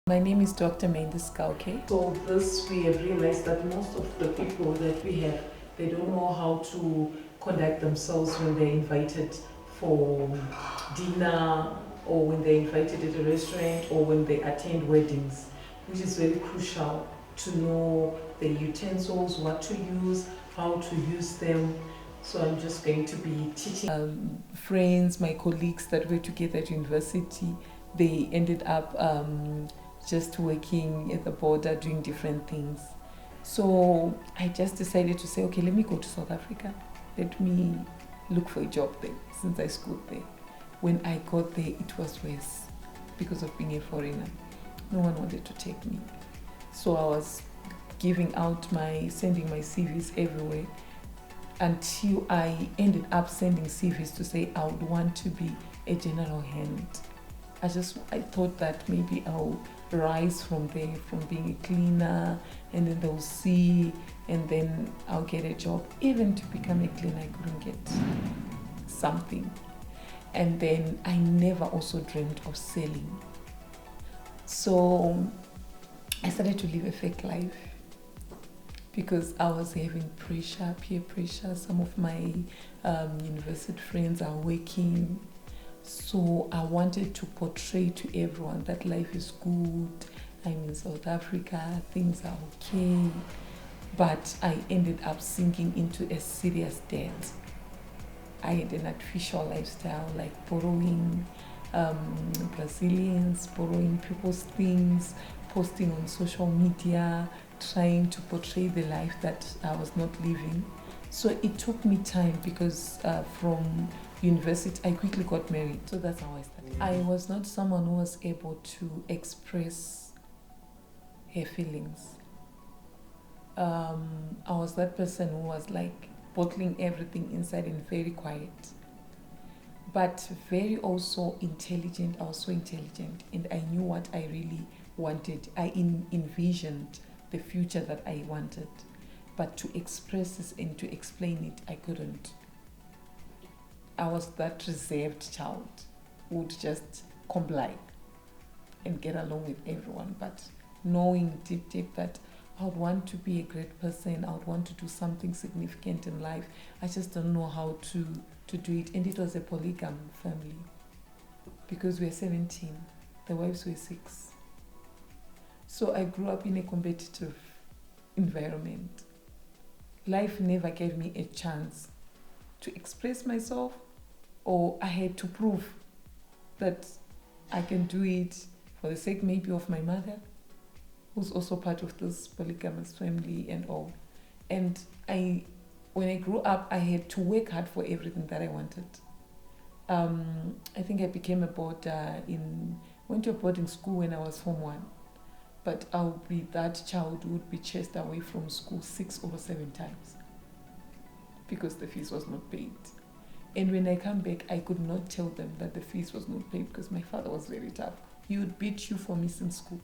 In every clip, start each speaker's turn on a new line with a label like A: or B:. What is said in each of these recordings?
A: My name is Dr. Amanda Sigauke.
B: So this we have realized that most of the people that we have, they don't know how to conduct themselves when they're invited for dinner or when they're invited at a restaurant or when they attend weddings, which is very crucial to know the utensils, what to use, how to use them. So I'm just going to be teaching.
A: Friends, my colleagues that were together at university, they ended up just working at the border doing different things. So I just decided to say, okay, let me go to South Africa. Let me look for a job there since I schooled there. When I got there, it was worse because of being a foreigner. No one wanted to take me. So I was sending my CVs everywhere until I ended up sending CVs to say I would want to be a general hand. I thought that maybe I'll rise from there, from being a cleaner, and then they'll see, and then I'll get a job. Even to become a cleaner, I couldn't get something. And then I never also dreamed of selling. So I started to live a fake life because I was having pressure, peer pressure. Some of my university friends are working. So I wanted to portray to everyone that life is good. I'm in South Africa, things are okay. But I ended up sinking into a serious debt. I had an artificial lifestyle, like borrowing Brazilians, borrowing people's things, posting on social media, trying to portray the life that I was not living. So it took me time because from university I quickly got married. So that's how I started. I was not someone who was able to express her feelings. I was that person who was like bottling everything inside and very quiet. But very also intelligent. I was so intelligent and I knew what I really wanted. I envisioned the future that I wanted. But to express this and to explain it, I couldn't. I was that reserved child who would just comply and get along with everyone. But knowing deep that I would want to be a great person, I would want to do something significant in life, I just don't know how to do it. And it was a polygamy family because we were 17, the wives were 6. So I grew up in a competitive environment. Life never gave me a chance to express myself, or I had to prove that I can do it for the sake maybe of my mother, who's also part of this polygamous family and all. And when I grew up, I had to work hard for everything that I wanted. I think I became a boarder went to a boarding school when I was Form 1. But I'll be that child who would be chased away from school 6 or 7 times because the fees was not paid. And when I come back, I could not tell them that the fees was not paid because my father was very tough. He would beat you for missing school.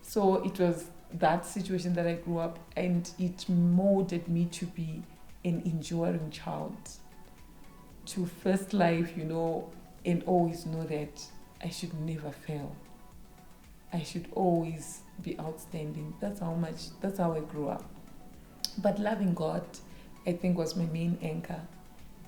A: So it was that situation that I grew up, and it molded me to be an enduring child. To first life, and always know that I should never fail. I should always be outstanding. That's how I grew up. But loving God, I think, was my main anchor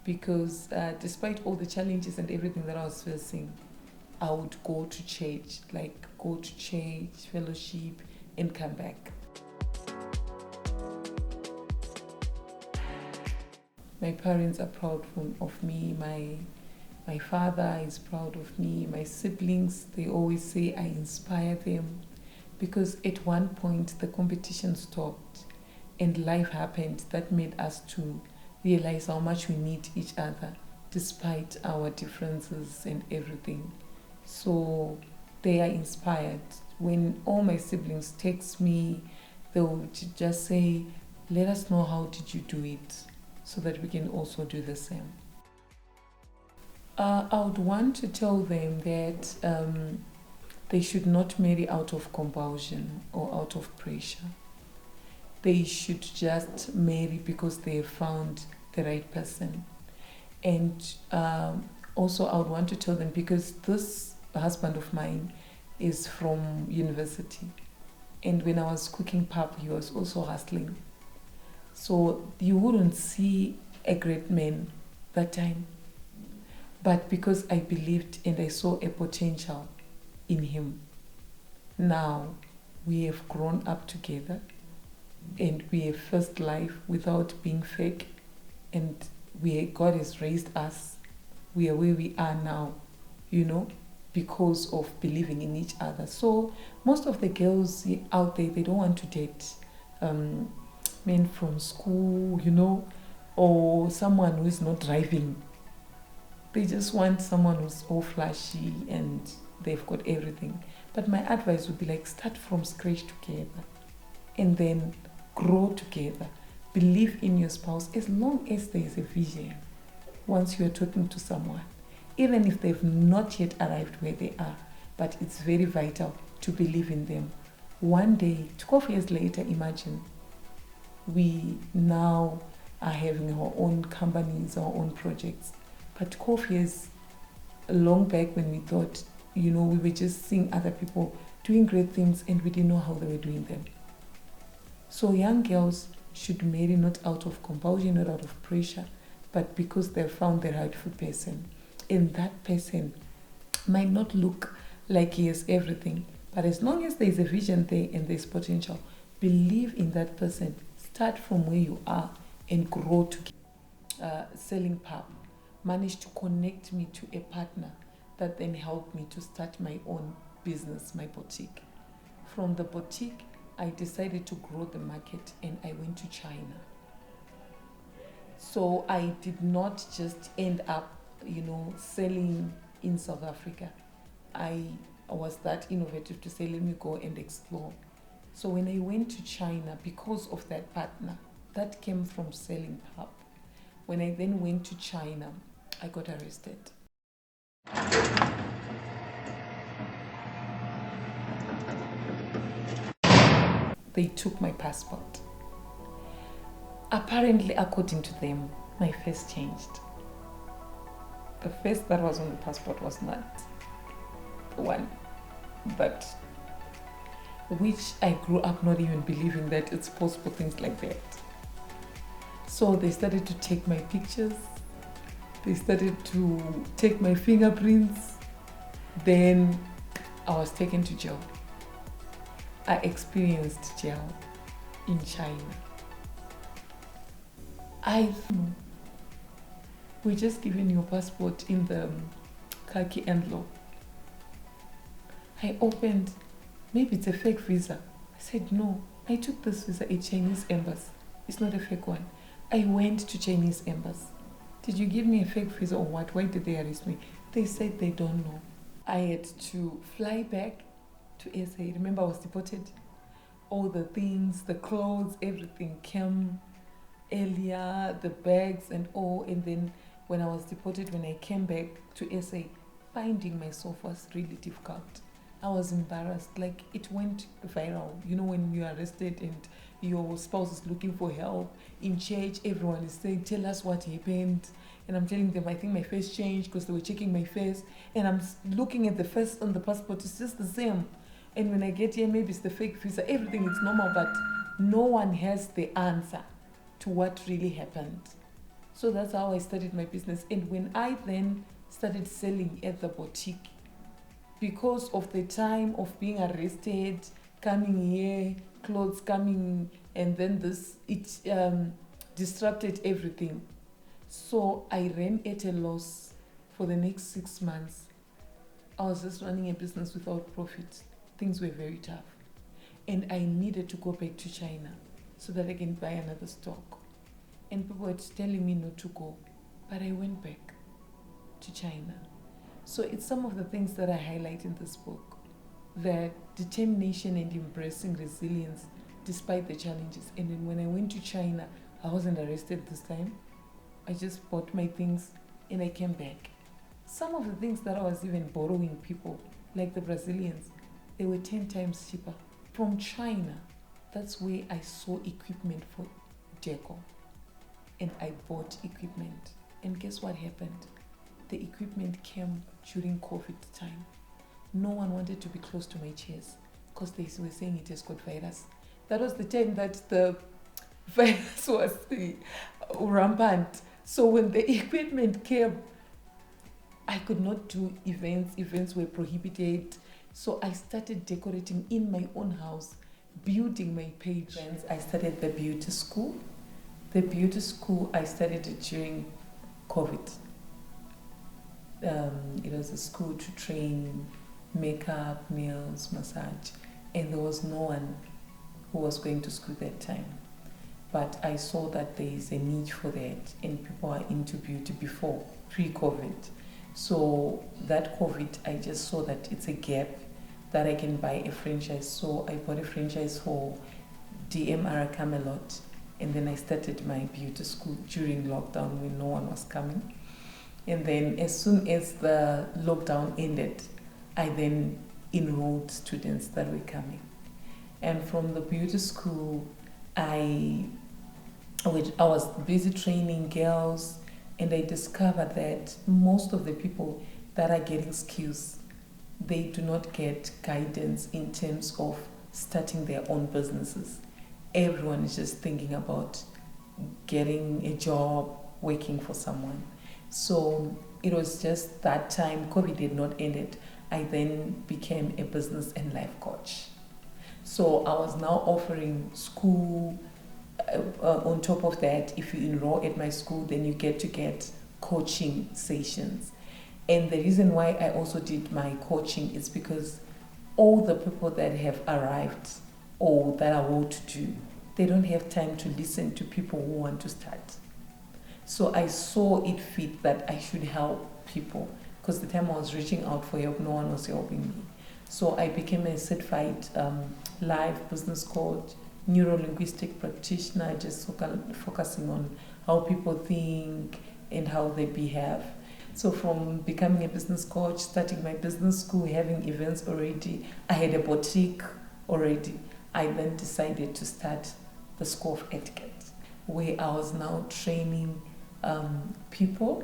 A: because despite all the challenges and everything that I was facing, I would go to church, fellowship, and come back. My parents are proud of me. My father is proud of me. My siblings, they always say I inspire them because at one point the competition stopped and life happened that made us to realize how much we need each other despite our differences and everything. So they are inspired. When all my siblings text me, they'll just say, let us know how did you do it so that we can also do the same. I would want to tell them that they should not marry out of compulsion or out of pressure. They should just marry because they have found the right person. And also I would want to tell them, because this husband of mine is from university. And when I was cooking pap, he was also hustling. So you wouldn't see a great man that time. But because I believed and I saw a potential in him, now we have grown up together and we have first life without being fake. And God has raised us. We are where we are now, because of believing in each other. So most of the girls out there, they don't want to date men from school, or someone who is not driving. They just want someone who's all flashy and they've got everything. But my advice would be like, start from scratch together and then grow together. Believe in your spouse as long as there is a vision. Once you are talking to someone, even if they've not yet arrived where they are, but it's very vital to believe in them. One day, 12 years later, imagine, we now are having our own companies, our own projects. But 12 years long back when we thought, we were just seeing other people doing great things and we didn't know how they were doing them. So young girls should marry not out of compulsion, not out of pressure, but because they've found the rightful person. And that person might not look like he has everything, but as long as there's a vision there and there's potential, believe in that person. Start from where you are and grow together. Selling pub managed to connect me to a partner that then helped me to start my own business, my boutique. From the boutique, I decided to grow the market and I went to China. So I did not just end up, selling in South Africa. I was that innovative to say, let me go and explore. So when I went to China, because of that partner, that came from selling pub. When I then went to China, I got arrested. They took my passport. Apparently, according to them, my face changed. The face that was on the passport was not the one that, which I grew up not even believing that it's possible things like that. So they started to take my pictures. They started to take my fingerprints. Then I was taken to jail. I experienced jail in China. We're just giving your passport in the khaki envelope. I opened, maybe it's a fake visa. I said, no, I took this visa at Chinese embassy. It's not a fake one. I went to Chinese embassy. Did you give me a fake visa or what? Why did they arrest me? They said they don't know. I had to fly back to SA. Remember, I was deported. All the things, the clothes, everything came earlier, the bags and all. And then when I was deported, when I came back to SA, finding myself was really difficult. I was embarrassed. Like, it went viral. When you're arrested and your spouse is looking for help. In church, everyone is saying, tell us what happened. And I'm telling them, I think my face changed because they were checking my face. And I'm looking at the face on the passport, it's just the same. And when I get here, maybe it's the fake visa. Everything is normal, but no one has the answer to what really happened. So that's how I started my business. And when I then started selling at the boutique, because of the time of being arrested, coming here, clothes coming, and then it disrupted everything. So I ran at a loss for the next 6 months. I was just running a business without profit. Things were very tough. And I needed to go back to China so that I can buy another stock. And people were telling me not to go. But I went back to China. So it's some of the things that I highlight in this book. The determination and embracing resilience despite the challenges. And then when I went to China, I wasn't arrested this time. I just bought my things and I came back. Some of the things that I was even borrowing people, like the Brazilians, they were 10 times cheaper. From China, that's where I saw equipment for deco. And I bought equipment. And guess what happened? The equipment came during COVID time. no one wanted to be close to my chairs because they were saying it has got virus. That was the time that the virus was rampant. So when the equipment came, I could not do events. Events were prohibited. So I started decorating in my own house, building my page. I started the beauty school. The beauty school, I started it during COVID. It was a school to train makeup, nails, massage, and there was no one who was going to school that time. But I saw that there is a need for that, and people are into beauty before, pre-COVID. So that COVID, I just saw that it's a gap that I can buy a franchise. So I bought a franchise for DMR Camelot, and then I started my beauty school during lockdown when no one was coming. And then as soon as the lockdown ended, I then enrolled students that were coming. And from the beauty school, I was busy training girls, and I discovered that most of the people that are getting skills, they do not get guidance in terms of starting their own businesses. Everyone is just thinking about getting a job, working for someone. So it was just that time COVID had not ended. I then became a business and life coach. So I was now offering school. On top of that, if you enroll at my school, then you get to get coaching sessions. And the reason why I also did my coaching is because all the people that have arrived or that are well to do, they don't have time to listen to people who want to start. So I saw it fit that I should help people, because the time I was reaching out for help, no one was helping me. So I became a certified life business coach, neuro-linguistic practitioner, just focusing on how people think and how they behave. So from becoming a business coach, starting my business school, having events already, I had a boutique already. I then decided to start the School of Etiquette, where I was now training people,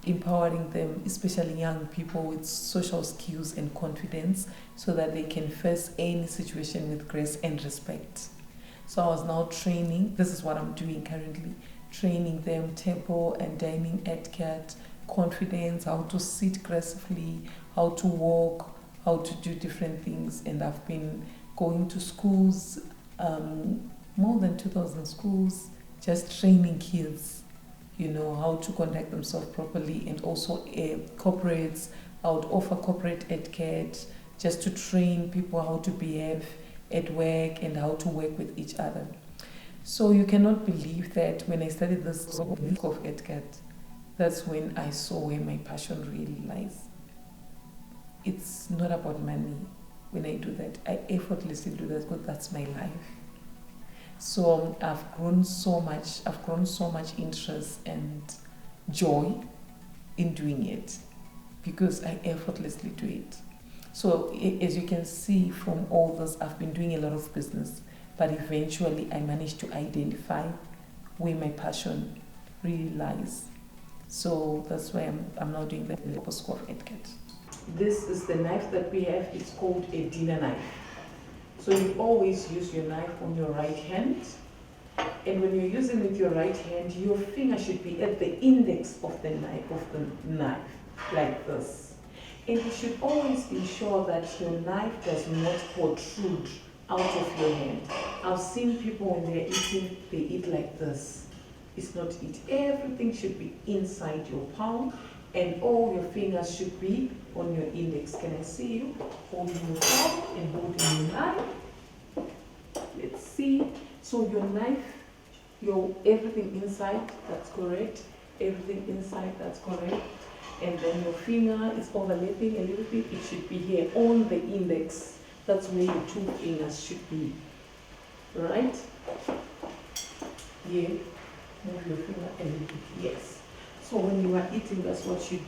A: empowering them, especially young people, with social skills and confidence, so that they can face any situation with grace and respect. So I was now training, this is what I'm doing currently, training them table and dining etiquette, confidence, how to sit gracefully, how to walk, how to do different things. And I've been going to schools, more than 2,000 schools, just training kids, how to conduct themselves properly, and also corporates. I would offer corporate etiquette, just to train people how to behave at work and how to work with each other. So you cannot believe that when I studied this School of Etiquette, that's when I saw where my passion really lies. It's not about money. When I do that, I effortlessly do that because that's my life. So I've grown so much interest and joy in doing it because I effortlessly do it. So as you can see from all this, I've been doing a lot of business, but eventually I managed to identify where my passion really lies. So that's why I'm now doing the School of Etiquette.
B: This is the knife that we have. It's called a dinner knife. So you always use your knife on your right hand. And when you're using with your right hand, your finger should be at the index of the knife, like this. And you should always ensure that your knife does not protrude out of your hand. I've seen people when they're eating, they eat like this. It's not it. Everything should be inside your palm, and all your fingers should be on your index. Can I see you holding your palm and holding your knife? Let's see. So your knife, everything inside, that's correct. Everything inside, that's correct. And then your finger is overlapping a little bit. It should be here on the index. That's where your two fingers should be. Right? Here. Move your finger a little bit. Yes. So when you are eating, that's what you do.